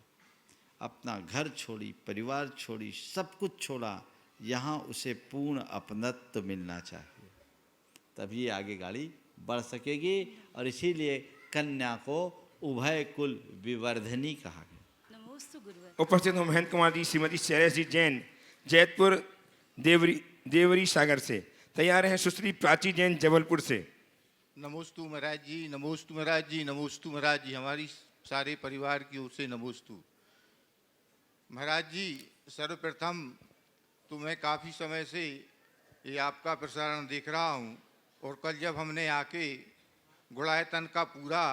अपना घर छोड़ी, परिवार छोड़ी, सब कुछ छोड़ा, यहाँ उसे पूर्ण अपनत्व मिलना चाहिए, तभी आगे गाड़ी बढ़ सकेगी। और इसीलिए कन्या को उभय कुल विवर्धनी कहा गया। नमोस्तु गुरुवर। उपस्थित हो महेंद्र कुमार जी श्रीमती शैलेश जी जैन जैतपुर देवरी सागर से। तैयार हैं सुश्री प्राची जैन जबलपुर से। नमोस्तु महाराज जी, नमोस्तु महाराज जी, नमोस्तु महाराज जी, हमारी सारे परिवार की ओर से नमोस्तु। महाराज जी, सर्वप्रथम तो मैं काफ़ी समय से ये आपका प्रसारण देख रहा हूँ, और कल जब हमने आके गुणायतन का पूरा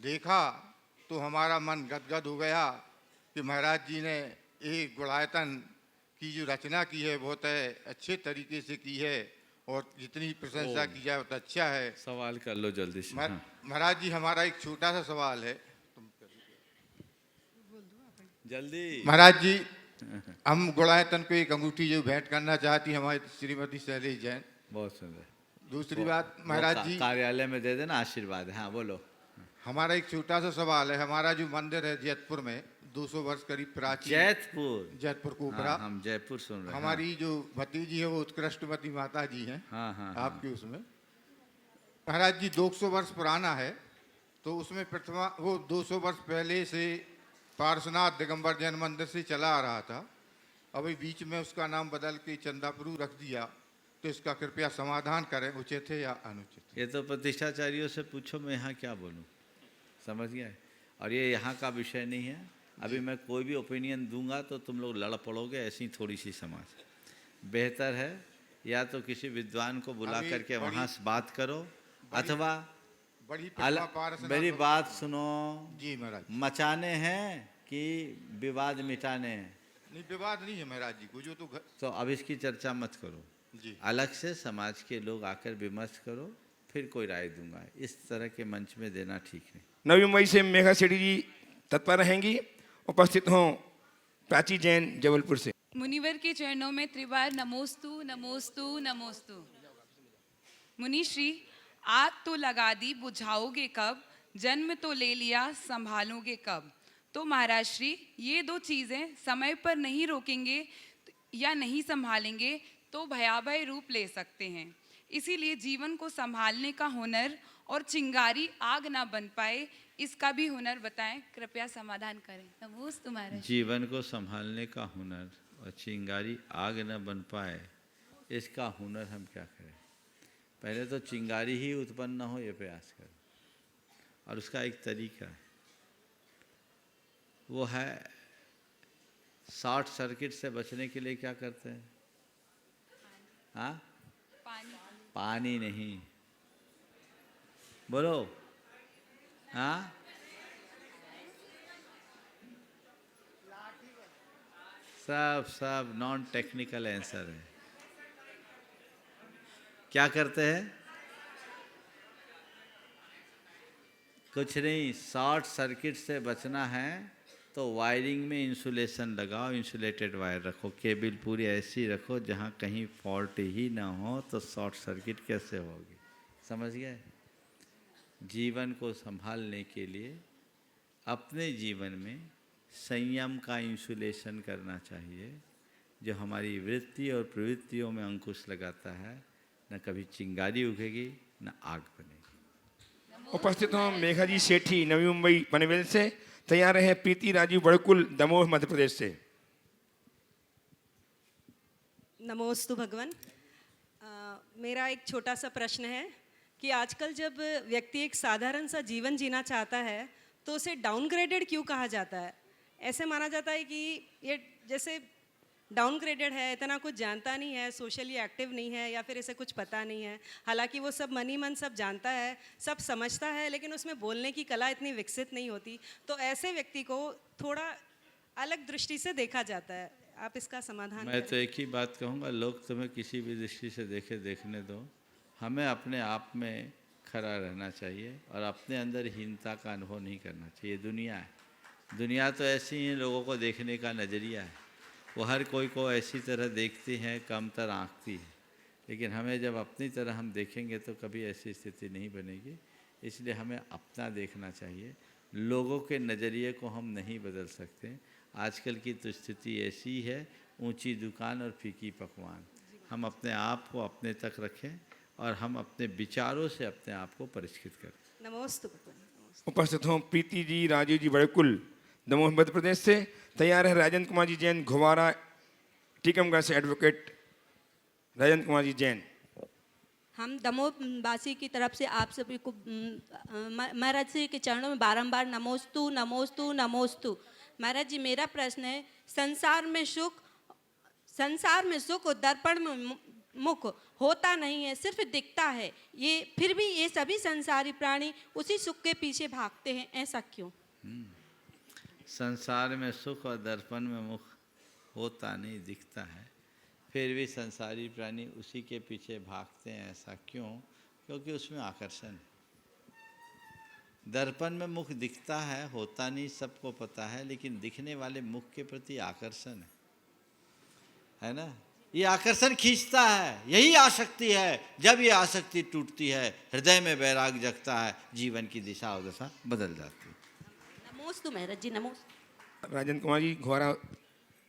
देखा तो हमारा मन गदगद हो गया कि महाराज जी ने एक गुणायतन की जो रचना की है बहुत अच्छे तरीके से की है और जितनी प्रशंसा की जाए उतना अच्छा है। सवाल कर लो जल्दी से। हाँ। महाराज जी हमारा एक छोटा सा सवाल है। जल्दी। महाराज जी हम गुणायतन को एक अंगूठी जो भेंट करना चाहती हमारी श्रीमती शैलेश जैन। बहुत सुंदर। दूसरी बात महाराज जी कार्यालय में दे देना आशीर्वाद। हाँ बोलो। हमारा एक छोटा सा सवाल है। हमारा जो मंदिर है जैतपुर में 200 वर्ष करीब प्राचीन। जैतपुर कोपरा। हाँ, हम जयपुर सुन रहे हैं। हमारी जो भतीजी है वो उत्कृष्टवती माता जी हैं। हाँ, हाँ, आपके उसमें महाराज जी 200 वर्ष पुराना है तो उसमें प्रथमा वो 200 वर्ष पहले से पार्श्वनाथ दिगंबर जैन मंदिर से चला आ रहा था। अभी बीच में उसका नाम बदल के चंदापुर रख दिया तो इसका कृपया समाधान करें, उचित है या अनुचित। ये तो प्रतिष्ठाचार्यों से पूछो, मैं यहाँ क्या बोलूँ, समझ गए। और ये यहाँ का विषय नहीं है। अभी मैं कोई भी ओपिनियन दूंगा तो तुम लोग लड़ पड़ोगे, ऐसी थोड़ी सी समाज। बेहतर है या तो किसी विद्वान को बुला करके वहाँ से बात करो, अथवा मेरी बात सुनो जी महाराज। मचाने हैं कि विवाद मिटाने हैं? नहीं, विवाद नहीं है महाराज जी को जो तो अब इसकी चर्चा मत करो जी। अलग से समाज के लोग आकर विमर्श करो, फिर कोई राय दूंगा। इस तरह के मंच में देना ठीक है। 9 मुंबई से मेघा सेठी जी तत्पर रहेंगी। उपस्थित हों प्राची जैन जबलपुर से। मुनिवर के चरणों में त्रिवार नमोस्तु नमोस्तु नमोस्तु। मुनिश्री, आग तो लगा दी, बुझाओगे कब? जन्म तो ले लिया, संभालोगे कब? तो महाराज श्री, ये 2 चीज़ें समय पर नहीं रोकेंगे या नहीं संभालेंगे तो भयावह रूप ले सकते हैं। इसीलिए जीवन को संभालने का हुनर और चिंगारी आग ना बन पाए, इसका भी हुनर बताएं, कृपया समाधान करें। नमोस्तु महाराज। जीवन को संभालने का हुनर और चिंगारी आग न बन पाए, इसका हुनर हम क्या करें? पहले तो चिंगारी ही उत्पन्न न हो, ये प्रयास करें। और उसका एक तरीका है, वो है शॉर्ट सर्किट से बचने के लिए क्या करते हैं? हाँ, पानी नहीं, बोलो। हाँ, सब नॉन टेक्निकल आंसर है। क्या करते हैं? कुछ नहीं, शॉर्ट सर्किट से बचना है तो वायरिंग में इंसुलेशन लगाओ, इंसुलेटेड वायर रखो, केबल पूरी ऐसी रखो जहाँ कहीं फॉल्ट ही ना हो, तो शॉर्ट सर्किट कैसे होगी? समझ गए? जीवन को संभालने के लिए अपने जीवन में संयम का इंसुलेशन करना चाहिए, जो हमारी वृत्ति और प्रवृत्तियों में अंकुश लगाता है। न कभी चिंगारी उगेगी, न आग बनेगी। उपस्थित हों मेघा जी सेठी नवी मुंबई पनवेल से। तैयार है प्रीति राजीव बड़कुल दमोह मध्य प्रदेश से। नमोस्तु भगवान। मेरा एक छोटा सा प्रश्न है कि आजकल जब व्यक्ति एक साधारण सा जीवन जीना चाहता है तो उसे डाउनग्रेडेड क्यों कहा जाता है? ऐसे माना जाता है कि ये जैसे डाउनग्रेडेड है, इतना कुछ जानता नहीं है, सोशली एक्टिव नहीं है, या फिर इसे कुछ पता नहीं है। हालांकि वो सब मनी मन सब जानता है, सब समझता है, लेकिन उसमें बोलने की कला इतनी विकसित नहीं होती। तो ऐसे व्यक्ति को थोड़ा अलग दृष्टि से देखा जाता है। आप इसका समाधान मैं तो एक ही बात कहूँगा, लोग तुम्हें किसी भी दृष्टि से देखने दो, हमें अपने आप में खड़ा रहना चाहिए और अपने अंदर हीनता का अनुभव नहीं करना चाहिए। दुनिया है, दुनिया तो ऐसी ही लोगों को देखने का नज़रिया है, वो हर कोई को ऐसी तरह देखती हैं, कमतर आंकती है। लेकिन हमें जब अपनी तरह हम देखेंगे तो कभी ऐसी स्थिति नहीं बनेगी। इसलिए हमें अपना देखना चाहिए, लोगों के नज़रिए को हम नहीं बदल सकते। आजकल की तो स्थिति ऐसी है, ऊंची दुकान और फीकी पकवान। हम अपने आप को अपने तक रखें और हम अपने विचारों से अपने आप को परिष्कृत करें। नमोस्तु। उपस्थित हों प्रीति जी राजीव जी बड़कुल दमोह मध्य प्रदेश से। तैयार है राजेंद्र कुमार जी जैन घुवारा टीकमगढ़ से। एडवोकेट राजेंद्र कुमार जी जैन। हम दमोह वासी की तरफ से आप सभी को महाराज जी के चरणों में बारंबार नमोस्तु नमोस्तु नमोस्तु। महाराज जी, मेरा प्रश्न है, संसार में सुख और दर्पण में मुख होता नहीं है, सिर्फ दिखता है। ये फिर भी ये सभी संसारी प्राणी उसी सुख के पीछे भागते हैं, ऐसा क्यों? संसार में सुख और दर्पण में मुख होता नहीं, दिखता है, फिर भी संसारी प्राणी उसी के पीछे भागते हैं, ऐसा क्यों? क्योंकि उसमें आकर्षण है। दर्पण में मुख दिखता है, होता नहीं, सबको पता है, लेकिन दिखने वाले मुख के प्रति आकर्षण है ना? ये आकर्षण खींचता है, यही आसक्ति है। जब ये आसक्ति टूटती है, हृदय में वैराग जगता है, जीवन की दिशा और दशा बदल जाती है। नमोस्तु महाराज जी, नमोस्तु। राजेंद्र कुमार जी घोड़ा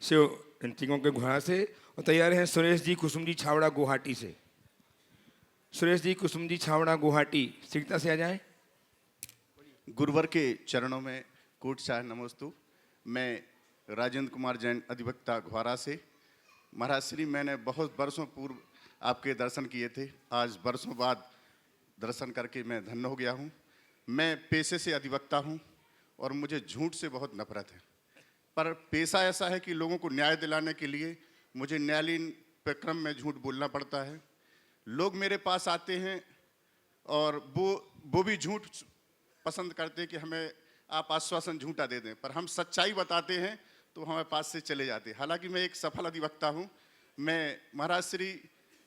से, टीकों के घोड़ा से, और तैयार हैं सुरेश जी कुसुम जी छावड़ा गुवाहाटी से। सुरेश जी कुसुम जी छावड़ा गुवाहाटी, शीघ्रता से आ जाएं। गुरुवर के चरणों में कोट शाह नमोस्तु। मैं राजेंद्र कुमार जैन अधिवक्ता घोरा से। महाराज श्री, मैंने बहुत बरसों पूर्व आपके दर्शन किए थे, आज बरसों बाद दर्शन करके मैं धन्य हो गया हूँ। मैं पेशे से अधिवक्ता हूँ और मुझे झूठ से बहुत नफरत है, पर पेशा ऐसा है कि लोगों को न्याय दिलाने के लिए मुझे न्यायालयीन प्रक्रम में झूठ बोलना पड़ता है। लोग मेरे पास आते हैं और वो भी झूठ पसंद करते हैं कि हमें आप आश्वासन झूठा दे दें, पर हम सच्चाई बताते हैं तो हमारे पास से चले जाते हैं। हालांकि मैं एक सफल अधिवक्ता हूं। मैं महाराज श्री,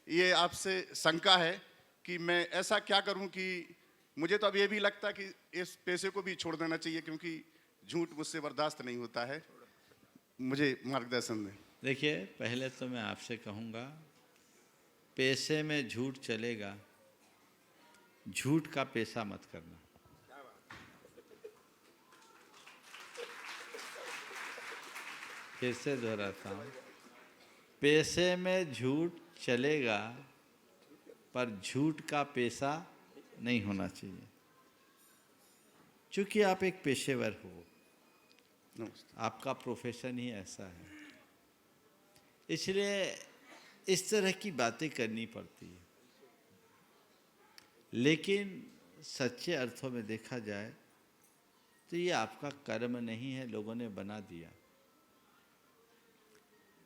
ये आपसे शंका है कि मैं ऐसा क्या करूं कि मुझे तो अब ये भी लगता है कि इस पेशे को भी छोड़ देना चाहिए, क्योंकि झूठ मुझसे बर्दाश्त नहीं होता है। मुझे मार्गदर्शन दें। देखिए, पहले तो मैं आपसे कहूँगा, पेशे में झूठ चलेगा, झूठ का पेशा मत करना। फिर से दोहराता हूँ, पेशे में झूठ चलेगा, पर झूठ का पेशा नहीं होना चाहिए। क्योंकि आप एक पेशेवर हो, आपका प्रोफेशन ही ऐसा है, इसलिए इस तरह की बातें करनी पड़ती है। लेकिन सच्चे अर्थों में देखा जाए तो ये आपका कर्म नहीं है, लोगों ने बना दिया।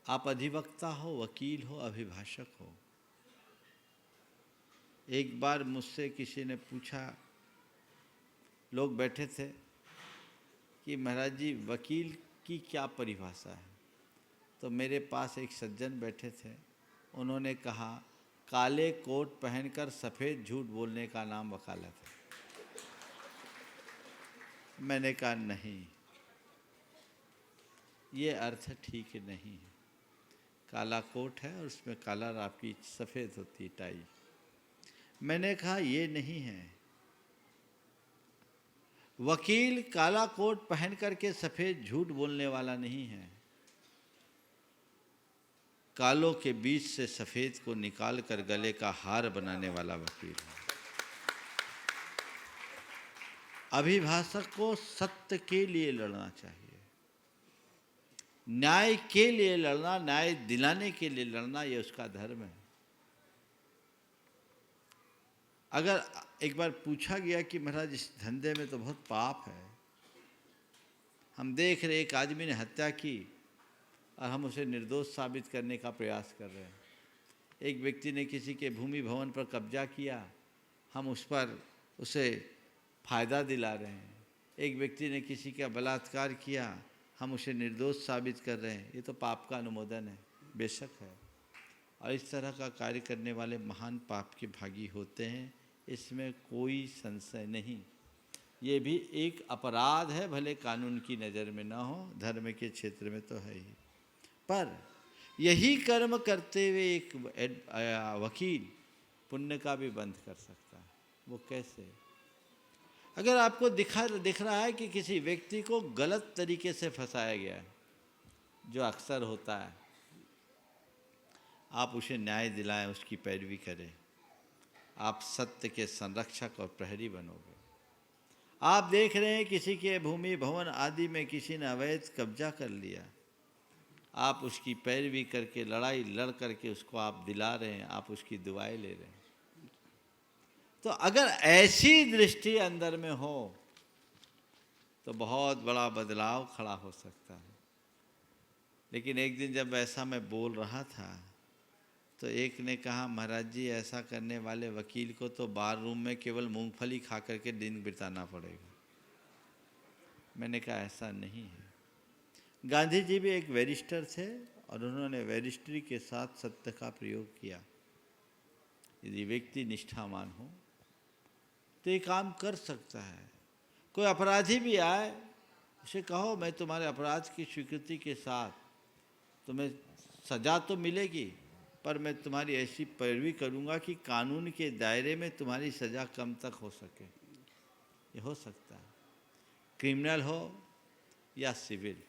आप अधिवक्ता हो, वकील हो, अभिभाषक हो। एक बार मुझसे किसी ने पूछा, लोग बैठे थे, कि महाराज जी वकील की क्या परिभाषा है? तो मेरे पास एक सज्जन बैठे थे, उन्होंने कहा, काले कोट पहनकर सफ़ेद झूठ बोलने का नाम वकालत है। मैंने कहा नहीं, ये अर्थ ठीक नहीं है। काला कोट है और उसमें कॉलर आपकी सफ़ेद होती है, टाई। मैंने कहा ये नहीं है। वकील काला कोट पहन करके सफ़ेद झूठ बोलने वाला नहीं है। कालों के बीच से सफ़ेद को निकाल कर गले का हार बनाने वाला वकील है। अभिभाषक को सत्य के लिए लड़ना चाहिए, न्याय के लिए लड़ना, न्याय दिलाने के लिए लड़ना, ये उसका धर्म है। अगर एक बार पूछा गया कि महाराज इस धंधे में तो बहुत पाप है, हम देख रहे एक आदमी ने हत्या की और हम उसे निर्दोष साबित करने का प्रयास कर रहे हैं। एक व्यक्ति ने किसी के भूमि भवन पर कब्जा किया, हम उस पर उसे फ़ायदा दिला रहे हैं। एक व्यक्ति ने किसी का बलात्कार किया, हम उसे निर्दोष साबित कर रहे हैं। ये तो पाप का अनुमोदन है, बेशक है। और इस तरह का कार्य करने वाले महान पाप के भागी होते हैं, इसमें कोई संशय नहीं। ये भी एक अपराध है, भले कानून की नज़र में ना हो, धर्म के क्षेत्र में तो है ही। पर यही कर्म करते हुए एक वकील पुण्य का भी बंध कर सकता है। वो कैसे? अगर आपको दिख रहा है कि किसी व्यक्ति को गलत तरीके से फंसाया गया है, जो अक्सर होता है, आप उसे न्याय दिलाएं, उसकी पैरवी करें, आप सत्य के संरक्षक और प्रहरी बनोगे। आप देख रहे हैं किसी के भूमि भवन आदि में किसी ने अवैध कब्जा कर लिया, आप उसकी पैरवी करके, लड़ाई लड़ करके उसको आप दिला रहे हैं, आप उसकी दुआएं ले रहे हैं। तो अगर ऐसी दृष्टि अंदर में हो तो बहुत बड़ा बदलाव खड़ा हो सकता है। लेकिन एक दिन जब ऐसा मैं बोल रहा था तो एक ने कहा, महाराज जी ऐसा करने वाले वकील को तो बार रूम में केवल मूंगफली खा करके दिन बिताना पड़ेगा। मैंने कहा ऐसा नहीं है। गांधी जी भी एक बैरिस्टर थे और उन्होंने बैरिस्टरी के साथ सत्य का प्रयोग किया। यदि व्यक्ति निष्ठावान हो तो ये काम कर सकता है। कोई अपराधी भी आए, उसे कहो मैं तुम्हारे अपराध की स्वीकृति के साथ, तुम्हें सज़ा तो मिलेगी पर मैं तुम्हारी ऐसी पैरवी करूँगा कि कानून के दायरे में तुम्हारी सज़ा कम तक हो सके। ये हो सकता है, क्रिमिनल हो या सिविल।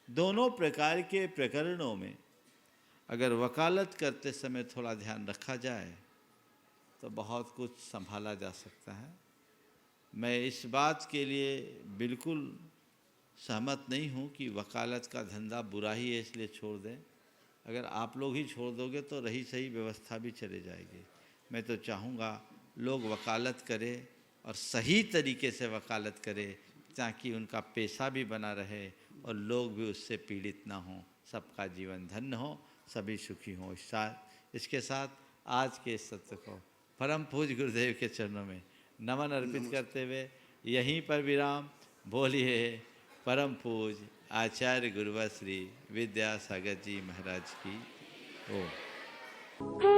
दोनों प्रकार के प्रकरणों में अगर वकालत करते समय थोड़ा ध्यान रखा जाए तो बहुत कुछ संभाला जा सकता है। मैं इस बात के लिए बिल्कुल सहमत नहीं हूँ कि वकालत का धंधा बुरा ही है इसलिए छोड़ दें। अगर आप लोग ही छोड़ दोगे तो रही सही व्यवस्था भी चले जाएगी। मैं तो चाहूँगा लोग वकालत करें और सही तरीके से वकालत करें ताकि उनका पेशा भी बना रहे और लोग भी उससे पीड़ित ना हों, सबका जीवन धन्य हो, सभी सुखी हों। इसके साथ आज के इस सत्र को परम पूज्य गुरुदेव के चरणों में नमन अर्पित करते हुए यहीं पर विराम। बोलिए परम पूज्य आचार्य गुरुवर श्री विद्यासागर जी महाराज की ओम।